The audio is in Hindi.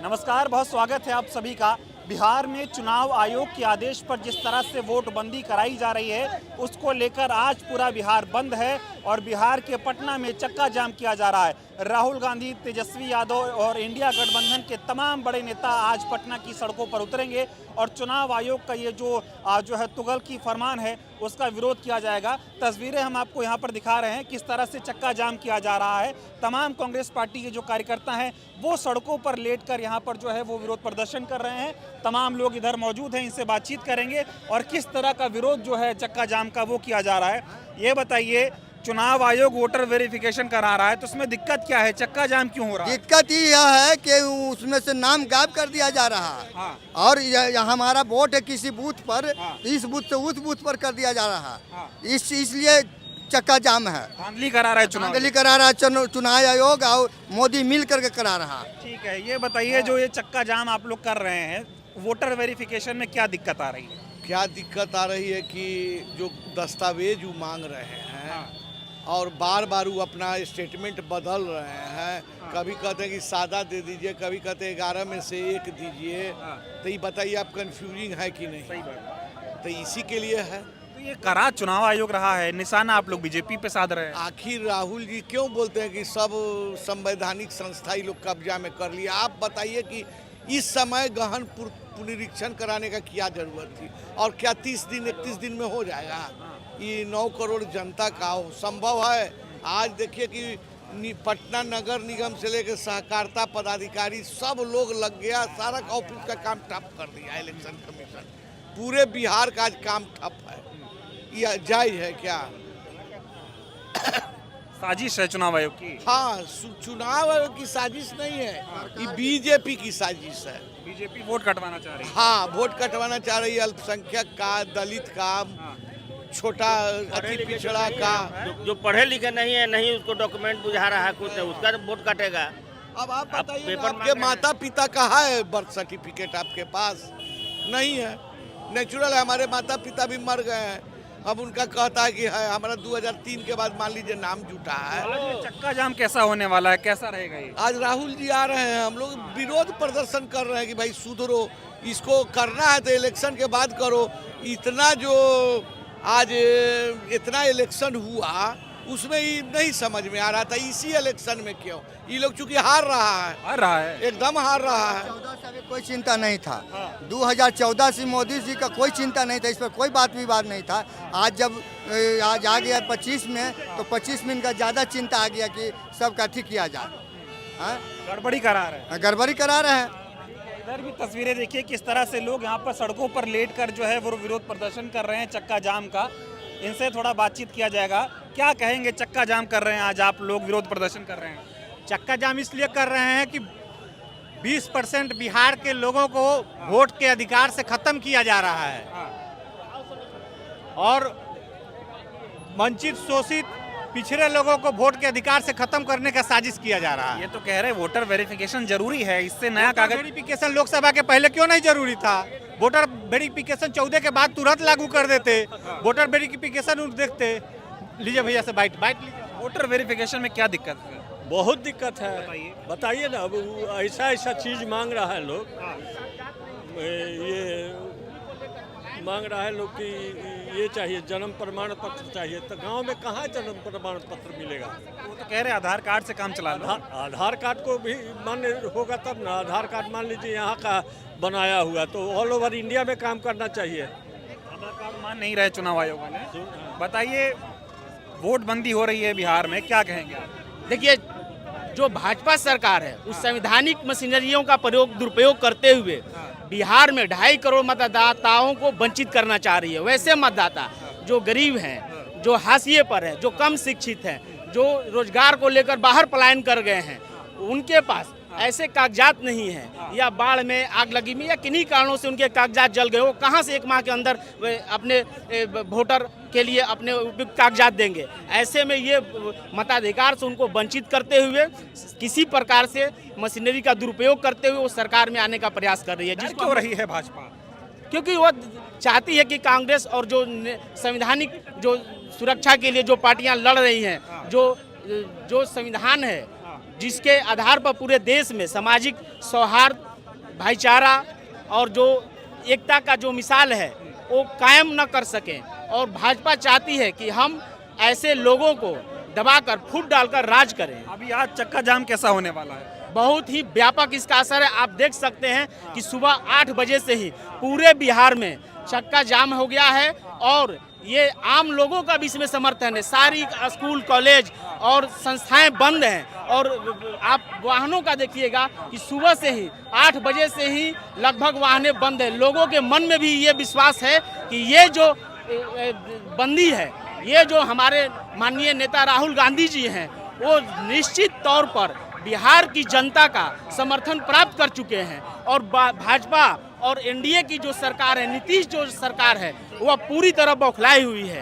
नमस्कार, बहुत स्वागत है आप सभी का। बिहार में चुनाव आयोग के आदेश पर जिस तरह से वोटबंदी कराई जा रही है उसको लेकर आज पूरा बिहार बंद है और बिहार के पटना में चक्का जाम किया जा रहा है। राहुल गांधी, तेजस्वी यादव और इंडिया गठबंधन के तमाम बड़े नेता आज पटना की सड़कों पर उतरेंगे और चुनाव आयोग का ये जो है तुगल की फरमान है उसका विरोध किया जाएगा। तस्वीरें हम आपको यहाँ पर दिखा रहे हैं किस तरह से चक्का जाम किया जा रहा है। तमाम कांग्रेस पार्टी के जो कार्यकर्ता हैं वो सड़कों पर लेटकर यहाँ पर जो है वो विरोध प्रदर्शन कर रहे हैं। तमाम लोग इधर मौजूद हैं, इनसे बातचीत करेंगे और किस तरह का विरोध जो है चक्का जाम का वो किया जा रहा है। ये बताइए, चुनाव आयोग वोटर वेरिफिकेशन करा रहा है तो उसमें दिक्कत क्या है, चक्का जाम क्यों हो रहा है? दिक्कत यह है कि उसमें से नाम गायब कर दिया जा रहा है। हाँ। और हमारा वोट है किसी बूथ पर, हाँ। इस बूथ से उस बूथ पर कर दिया जा रहा है। हाँ। इसलिए चक्का जाम है, धांधली करा रहा है चुनाव। धांधली करा रहा है चुनाव आयोग और मोदी मिल करके करा रहा है। ठीक है, ये बताइए जो ये चक्का जाम आप लोग कर रहे हैं वोटर वेरिफिकेशन में क्या दिक्कत आ रही है? क्या दिक्कत आ रही है कि जो दस्तावेज वो मांग रहे हैं और बार बार वो अपना स्टेटमेंट बदल रहे हैं। कभी कहते हैं कि सादा दे दीजिए, कभी कहते हैं 11 में से 1 दीजिए। तो ये बताइए आप कंफ्यूजिंग है कि नहीं? सही बात। तो इसी के लिए है। तो ये करा चुनाव आयोग रहा है, निशाना आप लोग बीजेपी पे साध रहे हैं। आखिर राहुल जी क्यों बोलते हैं कि सब संवैधानिक संस्था ही लोग कब्जा में कर लिया? आप बताइए कि इस समय गहन पुनरीक्षण कराने का क्या जरूरत थी? और क्या 30 दिन 31 दिन में हो जाएगा? ये 9 करोड़ जनता का संभव है? आज देखिए कि पटना नगर निगम से लेकर सहकारिता पदाधिकारी सब लोग लग गया, सारा ऑफिस का काम ठप कर दिया इलेक्शन कमीशन। पूरे बिहार का आज काम ठप है। यह जायज है क्या? साजिश है चुनाव आयोग की। हाँ, चुनाव आयोग की साजिश नहीं है, ये बीजेपी की साजिश है। बीजेपी वोट कटवाना चाह रही है। हाँ, वोट कटवाना चाह रही है अल्पसंख्यक का, दलित का, छोटा अति पिछड़ा का। जो पढ़े लिखे नहीं है, नहीं उसको डॉक्यूमेंट बुझा रहा है कुछ, उसका वोट कटेगा। अब आप बताइए, पेपर आपके माता पिता कहाँ है? बर्थ सर्टिफिकेट आपके पास नहीं है। नेचुरल है, हमारे माता पिता भी मर गए हैं। अब उनका कहता है कि है हमारा 2003 के बाद मान लीजिए नाम जुटा है। आज चक्का जाम कैसा होने वाला है, कैसा रहेगा ये? आज राहुल जी आ रहे हैं, हम लोग विरोध प्रदर्शन कर रहे हैं कि भाई सुधरो, इसको करना है तो इलेक्शन के बाद करो। इतना जो आज इतना इलेक्शन हुआ उसमें ही नहीं समझ में आ रहा था इसी इलेक्शन में क्यों ये लोग चूंकि हार रहा है, एकदम हार रहा है। 2014 से कोई चिंता नहीं था। 2014 से मोदी जी का कोई चिंता नहीं था, इस पर कोई बात विवाद नहीं था। आज जब आज आ गया 25 में तो 25 में इनका ज़्यादा चिंता आ गया कि सबका ठीक किया जाए। गड़बड़ी करा रहे हैं। गड़बड़ी करा रहे हैं। इधर भी तस्वीरें देखिए किस तरह से लोग यहाँ पर सड़कों पर लेट कर जो है वो विरोध प्रदर्शन कर रहे हैं चक्का जाम का। इनसे थोड़ा बातचीत किया जाएगा। क्या कहेंगे, चक्का जाम कर रहे हैं आज आप लोग, विरोध प्रदर्शन कर रहे हैं? चक्का जाम इसलिए कर रहे हैं कि 20% बिहार के लोगों को वोट के अधिकार से खत्म किया जा रहा है और वंचित, शोषित, पिछड़े लोगों को वोट के अधिकार से खत्म करने का साजिश किया जा रहा है। ये तो कह रहे हैं वोटर वेरिफिकेशन जरूरी है, इससे नया कागज। वेरिफिकेशन लोकसभा के पहले क्यों नहीं जरूरी था? वोटर वेरिफिकेशन 14 के बाद तुरंत लागू कर देते। वोटर वेरिफिकेशन देखते। लीजिए भैया से बाइट लीजिए। वोटर वेरिफिकेशन में क्या दिक्कत है? बहुत दिक्कत है। बताइए ना, अब ऐसा चीज मांग रहा है लोग। ये मांग रहा है लोग कि ये चाहिए, जन्म प्रमाण पत्र चाहिए। तो गांव में कहाँ जन्म प्रमाण पत्र मिलेगा? वो तो कह रहे हैं आधार कार्ड से काम चला लो। आधार कार्ड को भी मान्य होगा तब ना। आधार कार्ड मान लीजिए यहाँ का बनाया हुआ तो ऑल ओवर इंडिया में काम करना चाहिए। आधार कार्ड मान नहीं रहे चुनाव आयोग ने। बताइए, वोट बंदी हो रही है बिहार में, क्या कहेंगे आप? देखिए, जो भाजपा सरकार है उस संवैधानिक मशीनरियों का दुरुपयोग करते हुए बिहार में 2.5 करोड़ मतदाताओं को वंचित करना चाह रही है। वैसे मतदाता जो गरीब हैं, जो हाशिए पर है, जो कम शिक्षित हैं, जो रोजगार को लेकर बाहर पलायन कर गए हैं, उनके पास ऐसे कागजात नहीं है या बाढ़ में, आग लगी में या किन्हीं कारणों से उनके कागजात जल गए, वो कहाँ से 1 माह के अंदर अपने वोटर के लिए अपने उपयुक्त कागजात देंगे? ऐसे में ये मताधिकार से उनको वंचित करते हुए किसी प्रकार से मशीनरी का दुरुपयोग करते हुए वो सरकार में आने का प्रयास कर रही है। जिस क्यों रही है भाजपा? क्योंकि वो चाहती है कि कांग्रेस और जो संवैधानिक जो सुरक्षा के लिए जो पार्टियां लड़ रही हैं, जो संविधान है जिसके आधार पर पूरे देश में सामाजिक सौहार्द भाईचारा और जो एकता का जो मिसाल है वो कायम न कर सकें। और भाजपा चाहती है कि हम ऐसे लोगों को दबाकर फूट डालकर राज करें। अभी आज चक्का जाम कैसा होने वाला है? बहुत ही व्यापक इसका असर है। आप देख सकते हैं कि सुबह 8 बजे से ही पूरे बिहार में चक्का जाम हो गया है और ये आम लोगों का भी इसमें समर्थन है। सारी स्कूल कॉलेज और संस्थाएं बंद हैं और आप वाहनों का देखिएगा कि सुबह से ही 8 बजे से ही लगभग वाहनें बंद हैं। लोगों के मन में भी ये विश्वास है कि ये जो बंदी है, ये जो हमारे माननीय नेता राहुल गांधी जी हैं, वो निश्चित तौर पर बिहार की जनता का समर्थन प्राप्त कर चुके हैं और भाजपा और एनडीए की जो सरकार है, नीतीश जो सरकार है, वह पूरी तरह बौखलाई हुई है।